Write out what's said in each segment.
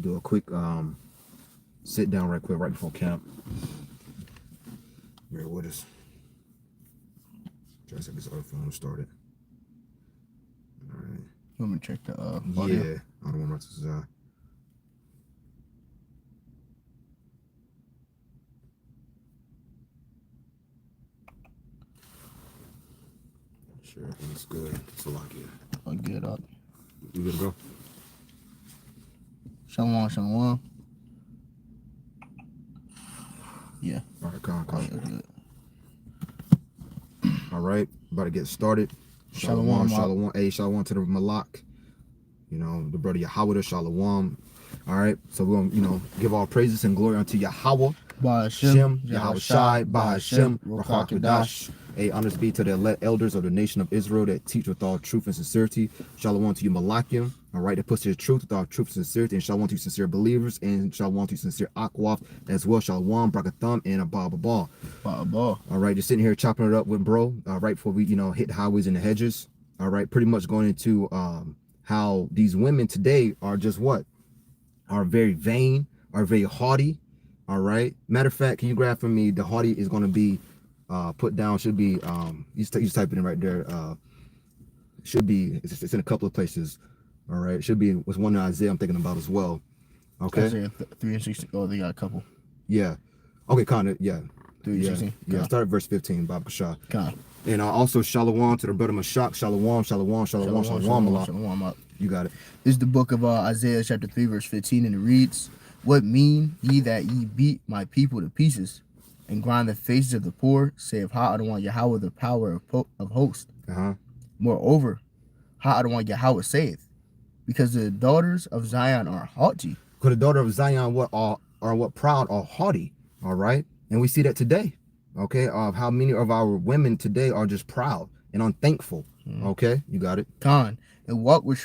Do a quick sit down right quick right before camp. Bear with us. Try to set this other phone started. All right. You want me to check the audio? Yeah, I don't want to. Sure, everything's good. It's a lot here. I'll get it up. You good to go? Shalom, shalom. Yeah. All right, come on. Good. All right, about to get started. Shalom. Shalom. Hey, shalom to the Malak. You know, the brother Yahweh, shalom. All right, so we're going to, give all praises and glory unto Yahweh. Ba'ashem, Yahweh Shai, Ba'ashem, Ruach Kodash. Hey, honors be to the elders of the nation of Israel that teach with all truth and sincerity. Shalom to you, Malakim. All right, that puts the truth with all truth and sincerity. And shalom to you, sincere believers. And shalom to you, sincere Akwaf as well. Shalom, Brakatham, and Abba. All right, just sitting here chopping it up with bro. Right before we, hit the highways and the hedges. All right, pretty much going into how these women today are just what? Are very vain, are very haughty. All right. Matter of fact, can you grab for me? The haughty is going to be put down. Should be you just type it in right there. Should be it's in a couple of places. All right. It should be was one in Isaiah I'm thinking about as well. Okay. Isaiah 3 and 16. Oh, they got a couple. Yeah. Okay. Kind of. Yeah. 3 and 16. Yeah. Start at verse 15. Bob Kashah. Con. And also shalom to the brother Mashak. Shalom. You got it. This is the book of Isaiah chapter 3 verse 15, and it reads, "What mean ye that ye beat my people to pieces, and grind the faces of the poor, saith Ha Adonai Yahweh, the power of hosts? Moreover, Ha Adonai Yahweh saith, because the daughters of Zion are haughty." Because the daughter of Zion are what proud or haughty. All right. And we see that today. Okay. Of how many of our women today are just proud and unthankful. Okay. You got it. Con. And walk with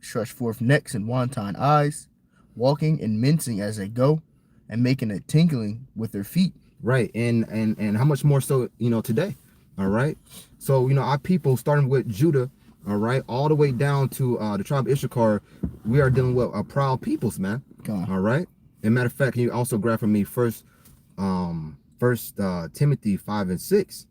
stretch forth necks and wanton eyes, walking and mincing as they go, and making a tinkling with their feet. Right. And how much more so, today. All right. So, our people starting with Judah, all right, all the way down to the tribe of Issachar, we are dealing with a proud peoples, man. All right. And matter of fact, can you also grab from me first Timothy 5 and 6?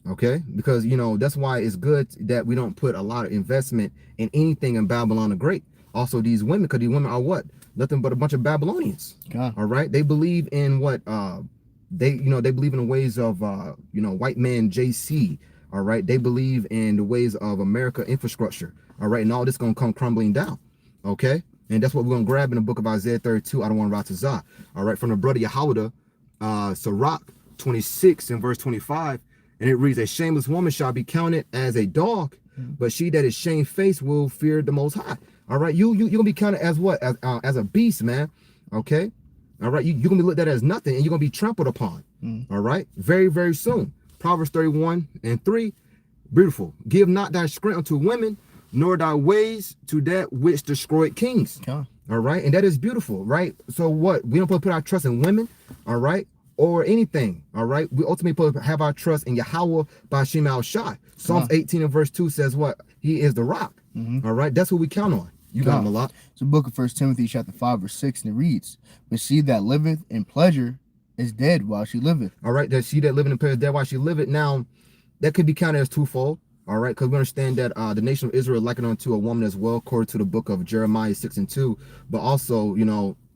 Okay, because that's why it's good that we don't put a lot of investment in anything in Babylon the Great. Also, these women, because these women are what? Nothing but a bunch of Babylonians. All right, they believe in what they believe in the ways of white man JC. All right, they believe in the ways of America infrastructure. All right, and all this gonna come crumbling down. Okay, and that's what we're gonna grab in the book of Isaiah 32. I don't want to Ratazah. All right, from the brother Yahweh, Sirach 26 and verse 25. And it reads, "A shameless woman shall be counted as a dog, but she that is shamefaced will fear the Most High." All right, you're gonna be counted as what? As a beast, man. Okay, all right, you're gonna be looked at as nothing, and you're gonna be trampled upon. All right, very, very soon. Proverbs 31 and 3, beautiful. "Give not thy strength unto women, nor thy ways to that which destroyed kings." All right, and that is beautiful, right? So what? We don't put our trust in women, all right, or anything. All right, we ultimately have our trust in Yahweh by Shemal Shai. Psalms 18 and verse 2 says what? He is the rock. All right, that's who we count on. You got him a lot. It's the book of 1 Timothy chapter 5 verse 6, and it reads, "But she that liveth in pleasure is dead while she liveth." All right, that she that liveth in pleasure is dead while she liveth. Now, that could be counted as twofold. All right, because we understand that the nation of Israel likened unto a woman as well, according to the book of Jeremiah 6 and 2. But also,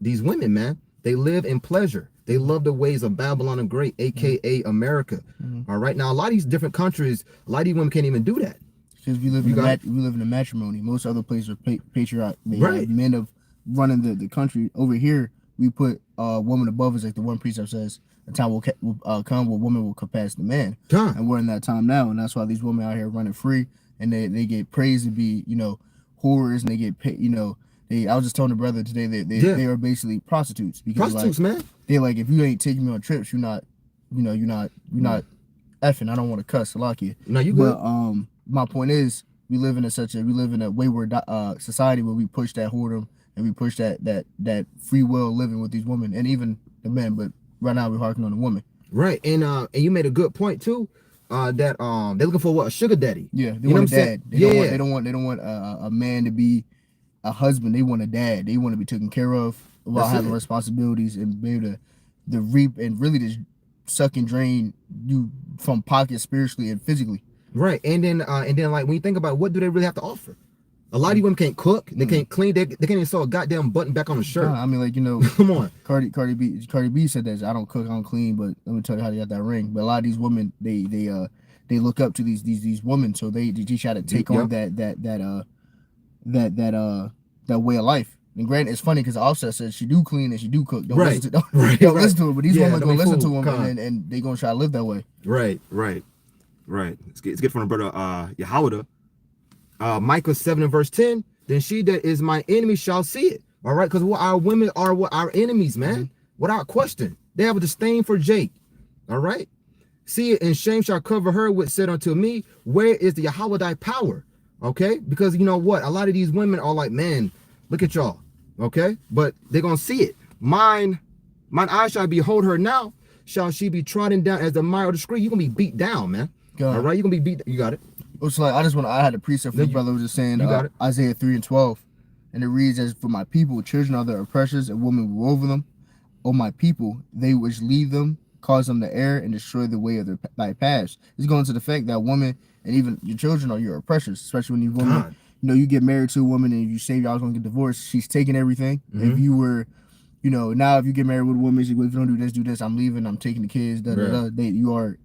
these women, man, they live in pleasure. They love the ways of Babylon the Great, aka America. All right. Now, a lot of these different countries, a lot of these women can't even do that. Because we live in a matrimony. Most other places are patriarch. Right. Men of running the country. Over here, we put woman above us, like the one precept says. A time will come where woman will compass the man. And we're in that time now, and that's why these women out here running free, and they get praised to be whores, and they get paid. I was just telling the brother today that they are basically prostitutes, because man. They're like, if you ain't taking me on trips, you're not effing. I don't want to cuss, Salakia. No, you good. But my point is, we live in a wayward society where we push that whoredom, and we push that free will living with these women, and even the men. But right now we're harking on the woman. Right, and you made a good point too. That they're looking for what? A sugar daddy. Yeah, they want a dad. They don't want a man to be a husband, they want a dad. They want to be taken care of while having responsibilities and be able to reap and really just suck and drain you from pockets spiritually and physically. Right. And then like when you think about what do they really have to offer? A lot of you women can't cook, they can't clean, they can't even sew a goddamn button back on the shirt. I mean, like, you know, come on. Cardi B said that I don't cook, I don't clean, but let me tell you how they got that ring. But a lot of these women, they look up to these women, so they try to take on that way of life. And granted, it's funny because Offset says she do clean and she do cook. Don't listen to listen to it, but these women gonna listen to him and they gonna try to live that way. Right. Let's get from the brother Yahweh. Micah 7 and verse 10, then she that is my enemy shall see it. All right, because what our women are what our enemies, man. Without question. They have a disdain for Jake. All right. See it, and shame shall cover her, which said unto me, where is the Yahweh thy power? Okay, because you know what? A lot of these women are like, man, look at y'all. Okay, but they're gonna see it. Mine eye shall behold her now, shall she be trodden down as the mire of the street. You're gonna be beat down, man. All right, you're gonna be beat. You got it. It's like I had a precept for the brother was just saying Isaiah 3 and 12, and it reads as for my people, children are their oppressors, and women rule over them. O my people, they which lead them, cause them to err and destroy the way of thy paths. It's going to the fact that women and even your children are your oppressors, especially when you women, you know, you get married to a woman and you say y'all gonna get divorced, she's taking everything. If you were, you know, now if you get married with a woman, she goes, if you don't do this, I'm leaving, I'm taking the kids, you are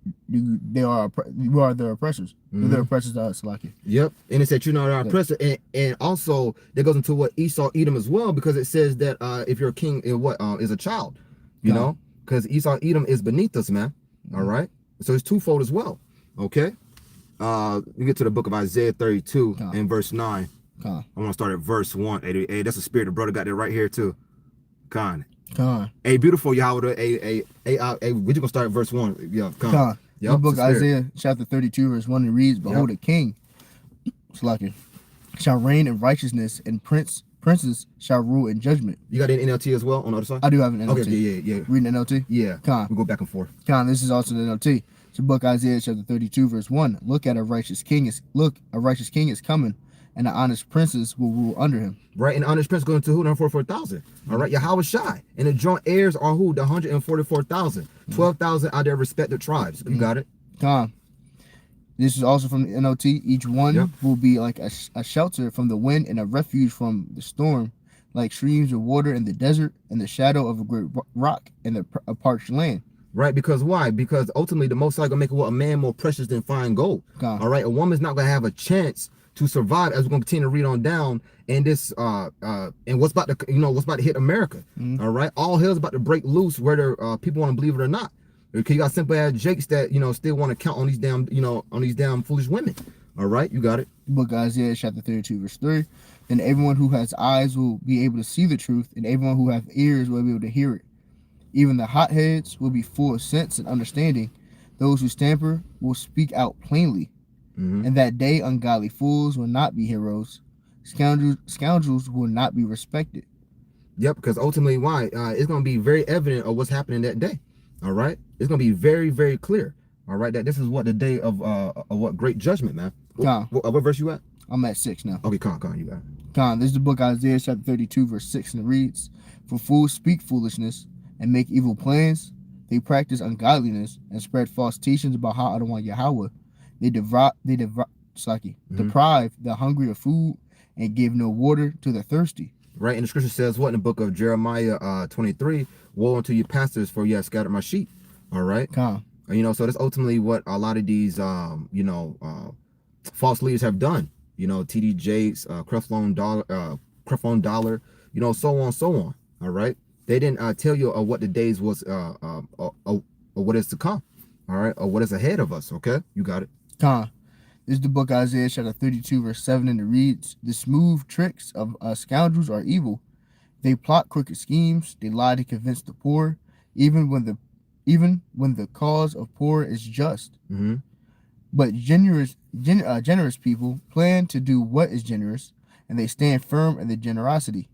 their oppressors. They're their oppressors to us, like it. Yep. And it said you know our oppressor, and also that goes into what Esau Edom as well, because it says that if you're a king is a child, you know, because Esau Edom is beneath us, man. All right. So it's twofold as well. Okay. You get to the book of Isaiah 32 and verse 9. I want to start at verse 1. Hey, that's a spirit. The brother got that right here too. Hey, beautiful Yahweh. Hey, we're just gonna start at verse 1. Yeah, Yep, the book of Isaiah chapter 32 verse 1, it reads, behold, a king shall reign in righteousness, and princes shall rule in judgment. You got an NLT as well on the other side? I do have an NLT. Okay, yeah. Reading NLT? Yeah. We go back and forth. This is also the NLT. It's the book of Isaiah chapter 32 verse 1. Look, a righteous king is coming, and the honest princes will rule under him. Right, and the honest prince going to who? 144,000. All right, Yahweh Shai. And the joint heirs are who? The 144,000. 12,000 are their respective tribes. You got it? This is also from the NLT. Each one will be like a shelter from the wind and a refuge from the storm, like streams of water in the desert and the shadow of a great rock in a parched land. Right, because why? Because ultimately the Most High gonna make a man more precious than fine gold. All right, a woman's not gonna have a chance to survive, as we're gonna continue to read on down. And this and what's about to hit America. All right, all hell's about to break loose, whether people want to believe it or not. Because you got simple ass jakes that still want to count on these damn foolish women. All right, you got it. Book of Isaiah chapter 32 verse 3. And everyone who has eyes will be able to see the truth, and everyone who has ears will be able to hear it. Even the hotheads will be full of sense and understanding. Those who stammer will speak out plainly. And that day ungodly fools will not be heroes. Scoundrels will not be respected. Yep, because ultimately why? It's going to be very evident of what's happening that day. All right? It's going to be very, very clear. All right? That this is what the day of what great judgment, man. What verse you at? I'm at 6 now. Okay, you got it. This is the book of Isaiah chapter 32 verse 6, and it reads, for fools speak foolishness and make evil plans. They practice ungodliness and spread false teachings about how Adonai Yahweh. They deprive the hungry of food and give no water to the thirsty. Right, and the scripture says what in the book of Jeremiah 23, woe unto you pastors, for you have scattered my sheep. All right. So that's ultimately what a lot of these false leaders have done. TD Jakes, Creflone Dollar, so on. All right. They didn't tell you what the days was or what is to come. All right, or what is ahead of us. Okay, you got it. This is the book of Isaiah chapter 32 verse 7, and it reads, the smooth tricks of scoundrels are evil. They plot crooked schemes. They lie to convince the poor, even when the cause of poor is just. But generous people plan to do what is generous, and they stand firm in the generosity.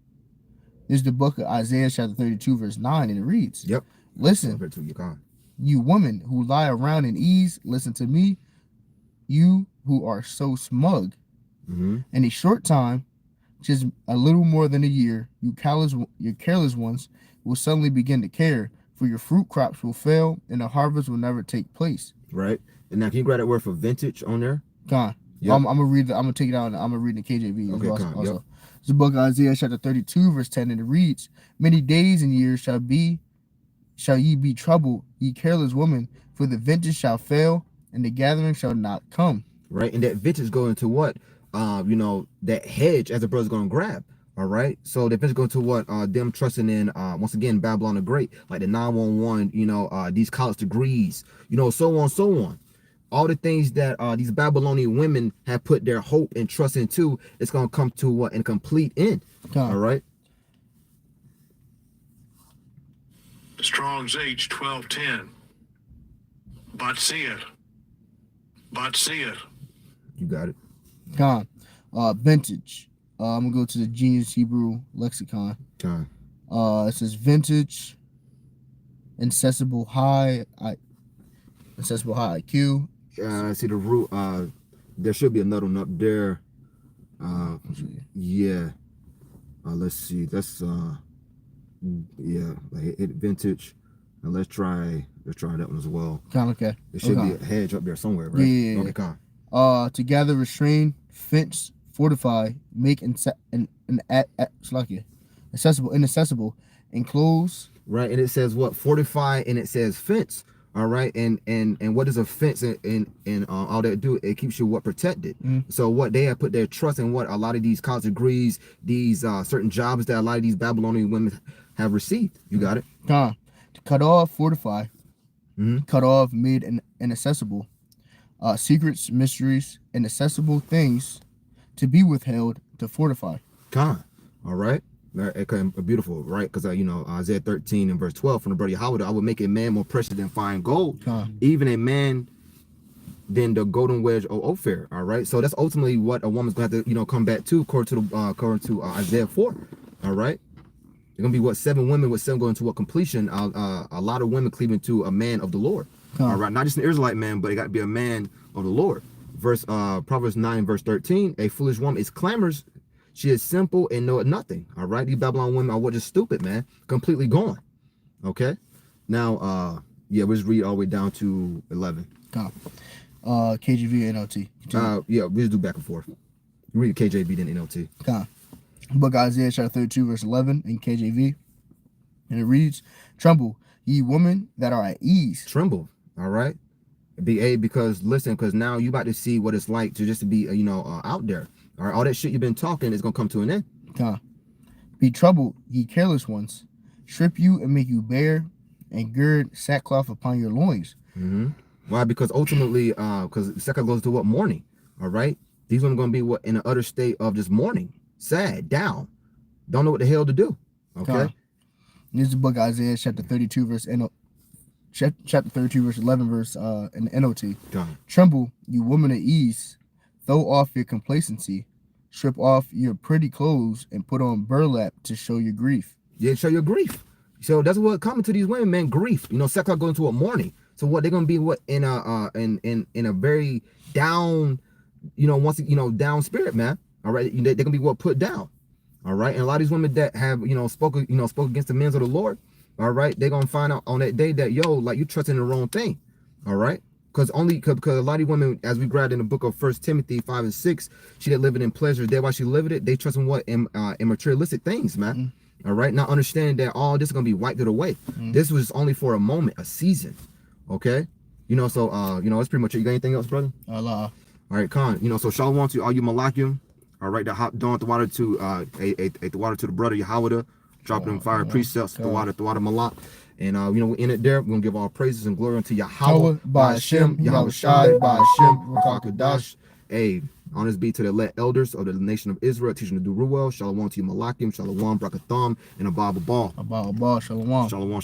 This is the book of Isaiah chapter 32 verse 9, and it reads, listen, you women who lie around in ease, listen to me. You who are so smug. In a short time, just a little more than a year, you careless ones will suddenly begin to care, for your fruit crops will fail and the harvest will never take place. Right. And now, can you grab that word for vintage on there? Con. Yep. I'm gonna read. I'm gonna take it out. And I'm gonna read the KJV Okay, also. con. Yep. It's the book of Isaiah chapter 32 verse 10, and it reads, "Many days and years shall ye be troubled, ye careless woman, for the vintage shall fail, and the gathering shall not come." Right. And that vintage go into what? That hedge as the brother's gonna grab. All right. So the vintage go into what? Them trusting in once again Babylon the Great, like the 911, these college degrees, so on, so on. All the things that these Babylonian women have put their hope and trust into, it's gonna come to what? In complete end. All right. Strong's H1210. Batsir. You got it. Con. Vintage. I'm gonna go to the Genius Hebrew Lexicon. Con. It says vintage, accessible high IQ. I see the root. There should be another one up there. Yeah. Let's see. That's hit vintage. And let's try that one as well. Okay. There should be a hedge up there somewhere, right? Yeah. Okay, con. To gather, restrain, fence, fortify, make inaccessible, enclose. Right, and it says what? Fortify, and it says fence. All right, and what does a fence and all that do? It keeps you what? Protected. So what they have put their trust in, what a lot of these college degrees, these certain jobs that a lot of these Babylonian women have received. You got it. To cut off, fortify, cut off, made inaccessible, secrets, mysteries, inaccessible things to be withheld, to fortify. All right. Beautiful, right? Because Isaiah 13 and verse 12 from the brother Howard, I would make a man more precious than fine gold, even a man than the golden wedge of Ophir. All right, so that's ultimately what a woman's gonna have to come back to, according to Isaiah 4. All right, they're gonna be what? 7 women with 7 going to what? Completion. A lot of women cleaving to a man of the Lord. All right, not just an Israelite man, but it got to be a man of the Lord. Proverbs 9 verse 13, a foolish woman is clamors. She is simple and know nothing. All right. These Babylon women are what? Just stupid, man. Completely gone. Okay. Now, we'll just read all the way down to 11. KJV and NLT. We'll just do back and forth. You read KJV, then NLT. Book Isaiah chapter 32, verse 11 in KJV. And it reads, "Tremble, ye women that are at ease." Tremble. All right. Because now you about to see what it's like to just be, out there. All right, all that shit you've been talking is gonna come to an end. Be troubled, ye careless ones. Strip you and make you bare, and gird sackcloth upon your loins. Why? Because ultimately, because sackcloth goes to what? Mourning. All right, these women are gonna be what? In an utter state of just mourning, sad, down, don't know what the hell to do. Okay. This is the book of Isaiah chapter 32 verse 11 verse in the NOT. Tremble, you woman at ease. Throw off your complacency, strip off your pretty clothes, and put on burlap to show your grief. Yeah, show your grief. So that's what coming to these women, man. Grief. Sackcloth going to a mourning. So what they're gonna be in a very down, down spirit, man. All right, they're gonna be put down. All right, and a lot of these women that have spoke against the men of the Lord. All right, they're gonna find out on that day that like you trusting the wrong thing. All right. Because a lot of women, as we grabbed in the book of 1 Timothy 5 and 6, she that living in pleasure, there while she living it, they trust in what? In materialistic things, man. All right, not understanding that all this is gonna be wiped away. This was only for a moment, a season. Okay, that's pretty much it. You got anything else, brother? Allah. All right, Khan. So shalom to all you Malakim. All right, that hop down the water to the water to the brother Yahweh, dropping them fire precepts, the water Malak. And we're in it there. We're gonna give all praises and glory unto Yahweh, by Hashem, Yahweh Shai, by Hashem, Rakakadash. Hey, on this beat to the elect elders of the nation of Israel, teaching to do real well. Shalom to you, Malakim, Shalom, Brakatham, and Abba Ball. Shalom. Shalom.